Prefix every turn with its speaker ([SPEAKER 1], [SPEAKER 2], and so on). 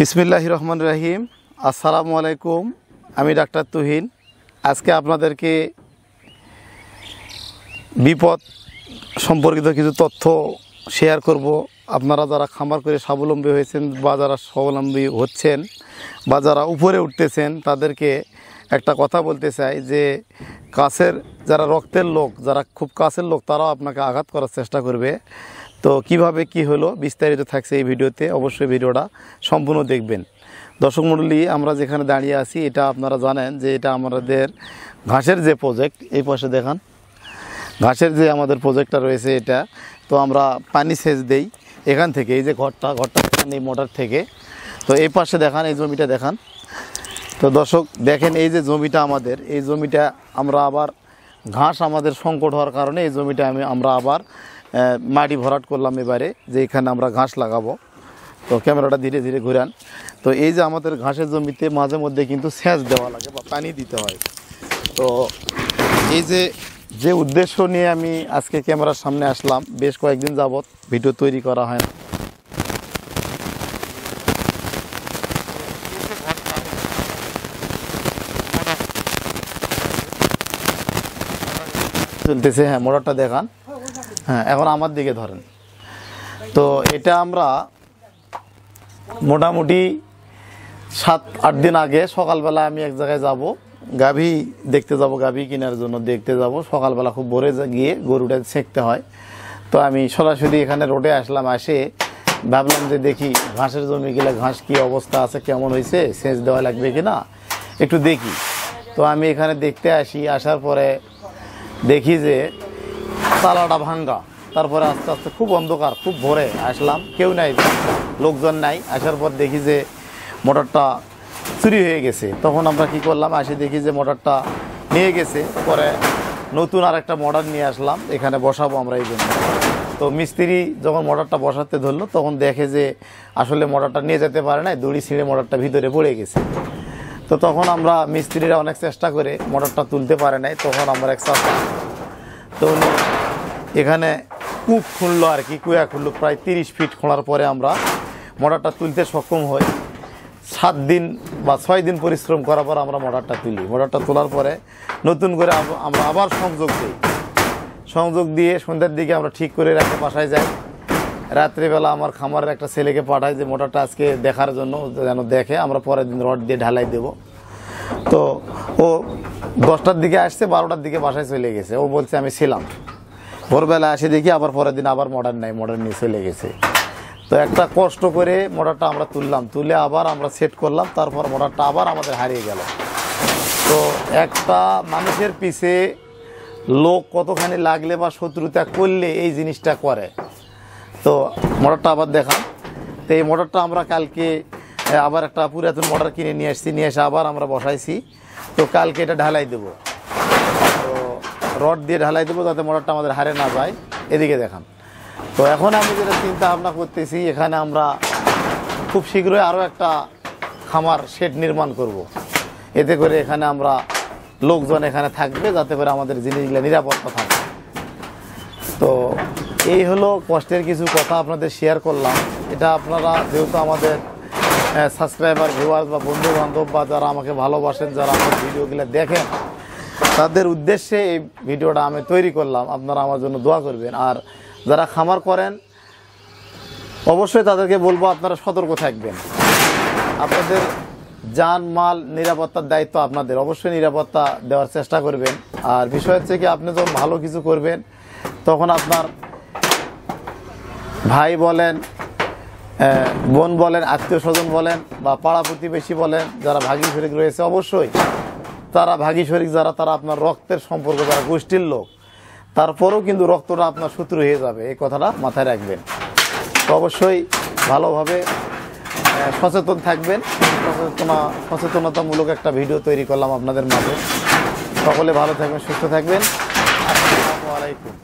[SPEAKER 1] বিসমিল্লাহির রহমানির রহিম। আসসালামু আলাইকুম। আমি ডাক্তার তুহিন। আজকে আপনাদেরকে বিপদ সম্পর্কিত কিছু তথ্য শেয়ার করব। আপনারা যারা খামার করে স্বাবলম্বী হয়েছেন বা যারা স্বাবলম্বী হচ্ছেন বা যারা উপরে উঠতেছেন তাদেরকে একটা কথা বলতে চাই যে কাছের যারা রক্তের লোক, যারা খুব কাছের লোক, তারাও আপনাকে আঘাত করার চেষ্টা করবে। তো কিভাবে কি হলো বিস্তারিত থাকছে এই ভিডিওতে, অবশ্যই ভিডিওটা সম্পূর্ণ দেখবেন। দর্শক মণ্ডলী, আমরা যেখানে দাঁড়িয়ে আছি এটা আপনারা জানেন যে এটা আমাদের ঘাসের যে প্রজেক্ট, এই পাশে দেখান ঘাসের যে আমাদের প্রজেক্টটা রয়েছে এটা। তো আমরা পানি সেচ দেই এখান থেকে, এই যে ঘরটা দেখান এই মোটর থেকে। তো এই পাশে দেখান, এই জমিটা দেখান। তো দর্শক দেখেন, এই যে জমিটা আমাদের, এই জমিটা আমরা আবার ঘাস আমাদের সংকট হওয়ার কারণে এই জমিটা আমরা আবার মাটি ভরাট করলাম এবারে, যে এখানে আমরা ঘাস লাগাবো। তো ক্যামেরাটা ধীরে ধীরে ঘুরান। তো এই যে আমাদের ঘাসের জমিতে মাঝে মধ্যে কিন্তু সেচ দেওয়া লাগে বা পানি দিতে হয়। তো এই যে উদ্দেশ্য নিয়ে আমি আজকে ক্যামেরার সামনে আসলাম, বেশ কয়েকদিন যাবত ভিডিও তৈরি করা হয় না। চলতেছে, হ্যাঁ মোটরটা দেখান, হ্যাঁ এখন আমার দিকে ধরেন। তো এটা আমরা মোটামুটি 7-8 দিন আগে সকালবেলা আমি এক জায়গায় যাব, গাভী দেখতে যাব, গাভী কেনার জন্য দেখতে যাব। সকালবেলা খুব ভোরে গিয়ে গরুটা ছেঁকতে হয়। তো আমি সরাসরি এখানে রোডে আসলাম, আসে ভাবলাম যে দেখি ঘাসের জমি গেলে ঘাস কি অবস্থা আছে, কেমন হয়েছে, সেচ দেওয়া লাগবে কিনা একটু দেখি। তো আমি এখানে দেখতে আসি, আসার পরে দেখি যে তালাটা ভাঙ্গা। তারপরে আস্তে আস্তে খুব অন্ধকার, খুব ভোরে আসলাম, কেউ নাই, লোকজন নাই। আসার পর দেখি যে মোটরটা চুরি হয়ে গেছে। তখন আমরা কি করলাম, আসে দেখি যে মোটরটা নিয়ে গেছে। পরে নতুন আর একটা মোটর নিয়ে আসলাম, এখানে বসাবো আমরা এই জন্য। তো মিস্ত্রি যখন মোটরটা বসাতে ধরলো তখন দেখে যে আসলে মোটরটা নিয়ে যেতে পারে না, দড়ি ছিঁড়ে মোটরটা ভিতরে পড়ে গেছে। তো তখন আমরা মিস্ত্রিরা অনেক চেষ্টা করে মোটরটা তুলতে পারে নাই। তখন আমরা এক চাষা, তো উনি এখানে কূপ খুললো আর কি, কুয়া খুললো, প্রায় 30 ফিট খোঁড়ার পরে আমরা মোটরটা তুলতে সক্ষম হই। 7 দিন বা 6 দিন পরিশ্রম করার পর আমরা মোটরটা তুলি। মোটরটা তোলার পরে নতুন করে আমরা আবার সংযোগ দিয়ে সন্ধ্যার দিকে আমরা ঠিক করে রাখতে বাসায় যাই। রাত্রিবেলা আমার খামারের একটা ছেলেকে পাঠাই যে মোটরটা আজকে দেখার জন্য, যেন দেখে, আমরা পরের দিন রড দিয়ে ঢালাই দেব। তো ও 10টার দিকে আসছে, 12টার দিকে বাসায় চলে গেছে। ও বলছে আমি ছিলাম, ভোরবেলা আসে দেখি আবার পরের দিন আবার মোটর নাই, মোটর নিয়ে চলে গেছে। তো একটা কষ্ট করে মোটরটা আমরা তুললাম, তুলে আবার আমরা সেট করলাম। তারপর মোটরটা আবার আমাদের হারিয়ে গেল। তো একটা মানুষের পিছে লোক কতখানি লাগলে বা শত্রুতা করলে এই জিনিসটা করে। তো মোটরটা আবার দেখান। তো এই মোটরটা আমরা কালকে আবার একটা পুরাতন মোটর কিনে নিয়ে আসছি, নিয়ে এসে আবার আমরা বসাইছি। তো কালকে এটা ঢালাই দেবো, তো রড দিয়ে ঢালাই দেবো যাতে মোটরটা আমাদের হারে না যায়। এদিকে দেখান। তো এখন আমি যেটা চিন্তা ভাবনা করতেছি, এখানে আমরা খুব শীঘ্রই আরও একটা খামার শেড নির্মাণ করব। এতে করে এখানে আমরা লোকজন এখানে থাকবে, যাতে করে আমাদের জিনিসগুলো নিরাপত্তা থাকবে। তো এই হলো কষ্টের কিছু কথা আপনাদের শেয়ার করলাম। এটা আপনারা যেহেতু আমাদের সাবস্ক্রাইবার, ভিউয়ার্স বা বন্ধু বান্ধব বা যারা আমাকে ভালোবাসেন, যারা আমার ভিডিওগুলো দেখেন, তাদের উদ্দেশ্যে এই ভিডিওটা আমি তৈরি করলাম। আপনারা আমার জন্য দোয়া করবেন। আর যারা খামার করেন অবশ্যই তাদেরকে বলবো আপনারা সতর্ক থাকবেন। আপনাদের জান মাল নিরাপত্তার দায়িত্ব আপনাদের, অবশ্যই নিরাপত্তা দেওয়ার চেষ্টা করবেন। আর বিষয় হচ্ছে কি, আপনি যখন ভালো কিছু করবেন তখন আপনার ভাই বলেন, বোন বলেন, আত্মীয় স্বজন বলেন বা পাড়া প্রতিবেশী বলেন, যারা ভাগী শরিক রয়েছে, অবশ্যই তারা ভাগী শরিক যারা, তারা আপনার রক্তের সম্পর্ক, যারা গোষ্ঠীর লোক, তারপরেও কিন্তু রক্তটা আপনার শত্রু হয়ে যাবে, এই কথাটা মাথায় রাখবেন। তো অবশ্যই ভালোভাবে সচেতন থাকবেন। সচেতনতামূলক একটা ভিডিও তৈরি করলাম আপনাদের মাঝে। সকলে ভালো থাকবেন, সুস্থ থাকবেন। আসসালামু আলাইকুম।